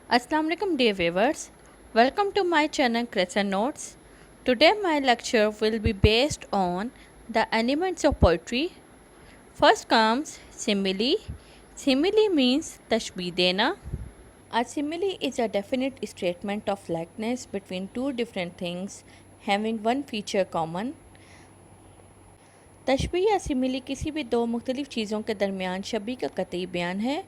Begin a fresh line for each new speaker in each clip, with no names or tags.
Assalamu alaikum dear viewers. Welcome to my channel Crescent Notes. Today my lecture will be based on the elements of poetry. First comes simile. Simile means tashbih dena. A simile is a definite statement of likeness between two different things having one feature common. तशबीह या simile किसी भी दो मुख्तलिफ़ चीज़ों के दरमियान शबीह का कतई बयान है,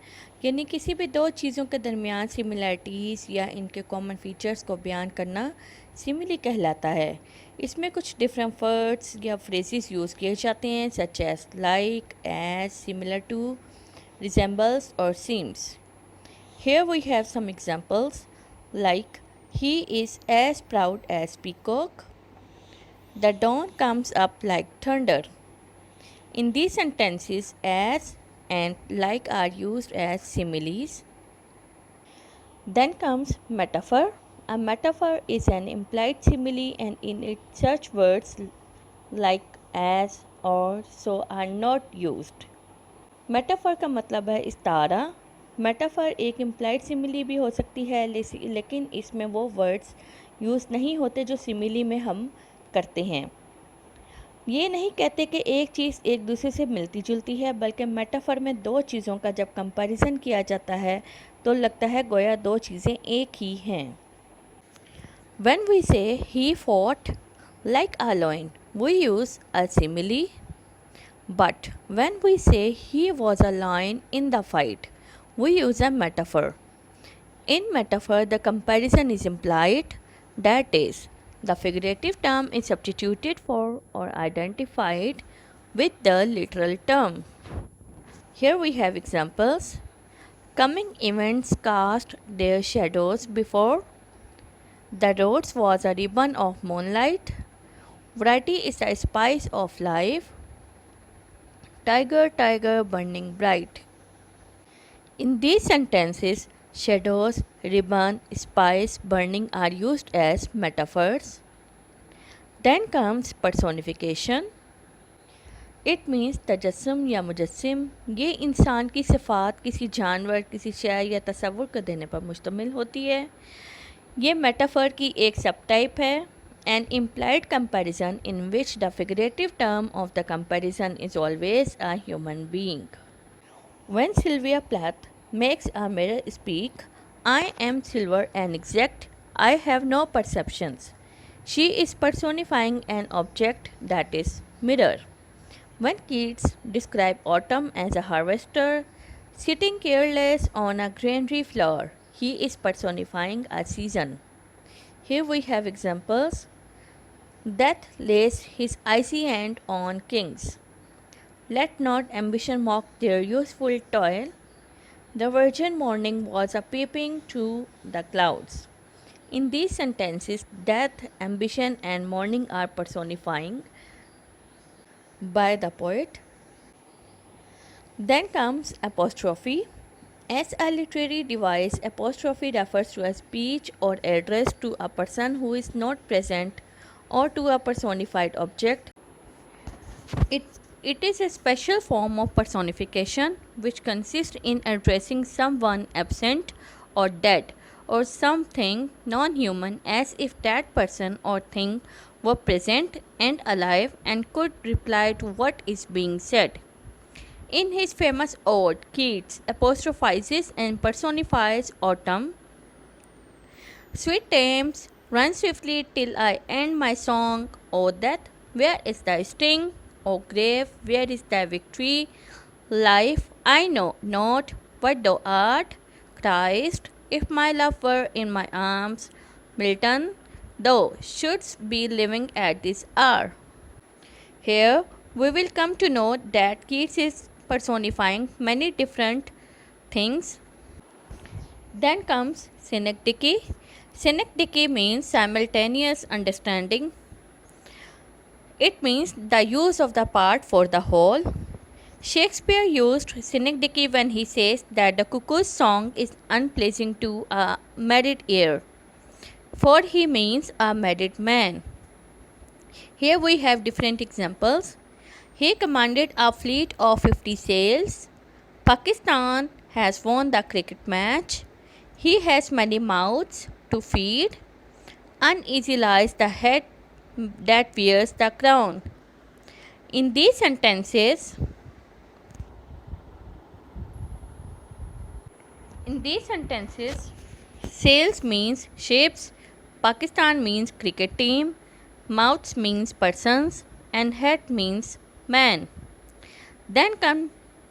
यानी किसी भी दो चीज़ों के दरमियान सिमिलैरिटीज़ या इनके कॉमन फ़ीचर्स को बयान करना सिमिली कहलाता है। इसमें कुछ डिफरेंट वर्ड्स या फ्रेजेस यूज़ किए जाते हैं, such as like, as, similar to, resembles और seems. Here we have some examples like he is as proud as peacock. The dawn comes up like thunder. In these sentences, as and like are used as similes. Then comes metaphor. A metaphor is an implied simile, and in it such words like as or so are not used. Metaphor का मतलब है इस्तारा। Metaphor एक implied simile भी हो सकती है, लेकिन इसमें वो वर्ड्स यूज़ नहीं होते जो सिमिली में हम करते हैं। ये नहीं कहते कि एक चीज़ एक दूसरे से मिलती जुलती है, बल्कि मेटाफर में दो चीज़ों का जब कंपैरिजन किया जाता है तो लगता है गोया दो चीज़ें एक ही हैं। When we say he fought like a lion, we use a simile. But when we say he was a lion in the fight, we use a metaphor. In metaphor, the comparison is implied, that is, the figurative term is substituted for or identified with the literal term. Here we have examples. Coming events cast their shadows before. The roads was a ribbon of moonlight. Variety is the spice of life. Tiger, tiger, burning bright. In these sentences, shadows, ribbon, spice, burning are used as metaphors. Then comes personification. It means तजस्सुम या मुजस्सिम। ये इंसान की सिफ़ात किसी जानवर, किसी शय या तसव्वुर को देने पर मुश्तमिल होती है। ये मेटाफर की एक सब टाइप है, an implied comparison in which the figurative term of the comparison is always a human being. When Sylvia Plath makes a mirror speak, I am silver and exact, I have no perceptions. She is personifying an object, that is, mirror. When Keats describes autumn as a harvester sitting careless on a granary floor, he is personifying a season. Here we have examples. Death lays his icy hand on kings. Let not ambition mock their useful toil. The virgin morning was a peeping through the clouds. In these sentences, death, ambition, and mourning are personifying by the poet. Then comes apostrophe. As a literary device, apostrophe refers to a speech or address to a person who is not present or to a personified object. It is a special form of personification which consists in addressing someone absent or dead or something non-human as if that person or thing were present and alive and could reply to what is being said. In his famous ode, Keats apostrophizes and personifies autumn. Sweet Thames, run swiftly till I end my song. O death, where is thy sting? O grave, where is thy victory? Life, I know not what thou art. Christ, if my love were in my arms. Milton, thou shouldst be living at this hour. Here, we will come to know that Keats is personifying many different things. Then comes synecdoche. Synecdoche means simultaneous understanding. It means the use of the part for the whole. Shakespeare used synecdoche when he says that the cuckoo's song is unpleasing to a married ear, for he means a married man. Here we have different examples. He commanded a fleet of 50 sails. Pakistan has won the cricket match. He has many mouths to feed. Uneasy lies the head that wears the crown. In these sentences, sails means ships, Pakistan means cricket team, mouths means persons, and head means man. Then come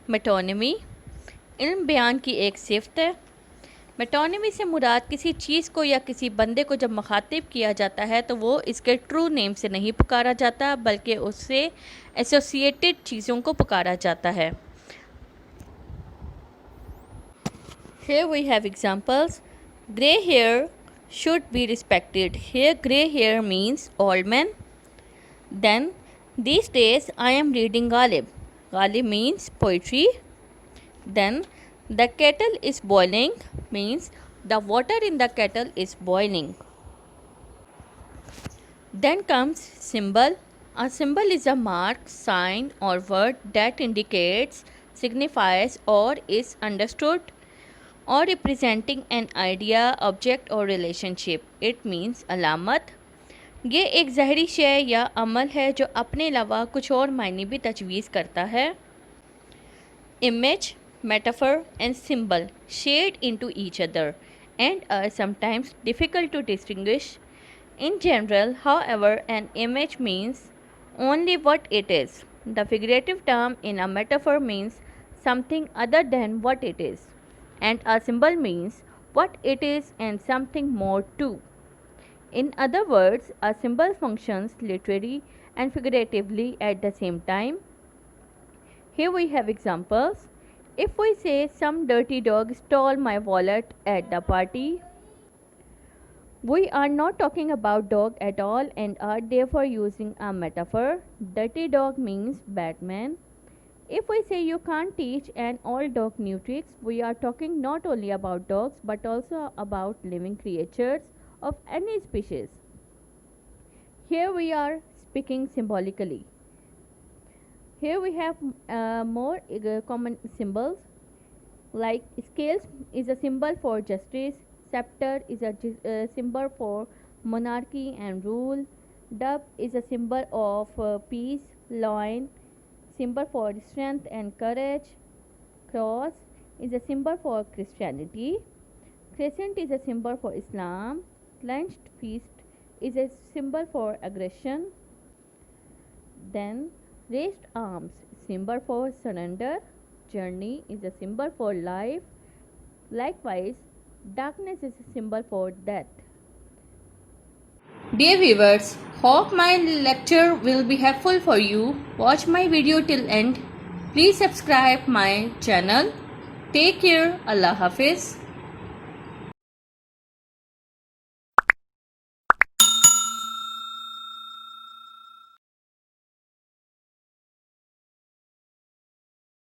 metonymy. इल्म बयान की एक सिफ्त है। Metonymy से मुराद किसी चीज़ को या किसी बंदे को जब मुखातिब किया जाता है तो वो इसके ट्रू नेम से नहीं पुकारा जाता बल्कि उससे एसोसिएटेड चीज़ों को पुकारा जाता है। Here we have examples. Grey hair should be respected. Here grey hair means old man. Then these days I am reading Ghalib. Ghalib means poetry. Then the kettle is boiling means the water in the kettle is boiling. Then comes symbol. A symbol is a mark, sign or word that indicates, signifies or is understood or representing an idea, object or relationship. It means alamat. ये एक ज़हरी शय या अमल है जो अपने अलावा कुछ और मायने भी तजवीज़ करता है। Image, metaphor and symbol shade into each other and are sometimes difficult to distinguish. In general, however, an image means only what it is. The figurative term in a metaphor means something other than what it is, and a symbol means what it is and something more too. In other words, a symbol functions literally and figuratively at the same time. Here we have examples. If we say some dirty dog stole my wallet at the party, we are not talking about dog at all and are therefore using a metaphor. Dirty dog means bad man. If we say you can't teach an old dog new tricks, we are talking not only about dogs but also about living creatures of any species. Here we are speaking symbolically. Here we have more common symbols like scales is a symbol for justice, scepter is a symbol for monarchy and rule, dove is a symbol of peace, lion symbol for strength and courage, cross is a symbol for Christianity, crescent is a symbol for Islam, clenched fist is a symbol for aggression. Then raised arms symbol for surrender, journey is a symbol for life, likewise darkness is a symbol for death. Dear viewers, hope my lecture will be helpful for you. Watch my video till end. Please subscribe my channel. Take care. Allah Hafiz.